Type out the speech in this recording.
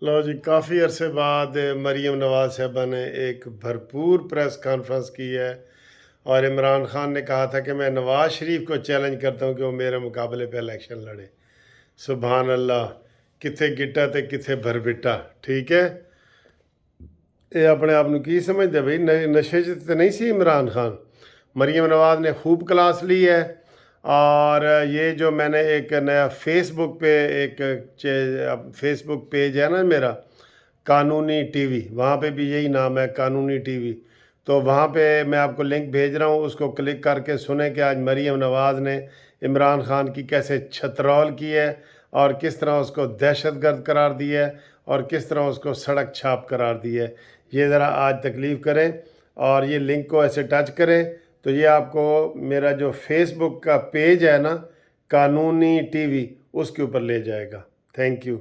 लो जी, काफ़ी अरसे बाद मरीम नवाज़ साहिबा ने एक भरपूर प्रेस कॉन्फ्रेंस की है और इमरान खान ने कहा था कि मैं नवाज़ शरीफ को चैलेंज करता हूँ कि वो मेरे मुकाबले पे इलेक्शन लड़े। सुभान अल्लाह, किथे गिट्टा ते किथे भरबिट्टा। ठीक है, ये अपने आप ਨੂੰ ਕੀ ਸਮਝਦੇ ਬਈ? नशे 'ਚ तो नहीं सी इमरान खान। मरीम नवाज़ ने खूब क्लास ली है। और ये जो मैंने एक नया फेसबुक पे एक फेसबुक पेज है ना मेरा, कानूनी टीवी, वहाँ पे भी यही नाम है, कानूनी टीवी। तो वहाँ पे मैं आपको लिंक भेज रहा हूँ, उसको क्लिक करके सुने कि आज मरीम नवाज़ ने इमरान खान की कैसे छतरौल की है और किस तरह उसको दहशतगर्द करार दिया है और किस तरह उसको सड़क छाप करार दिया है। ये ज़रा आज तकलीफ़ करें और ये लिंक को ऐसे टच करें तो ये आपको मेरा जो फेसबुक का पेज है ना, कानूनी टीवी, उसके ऊपर ले जाएगा। Thank you.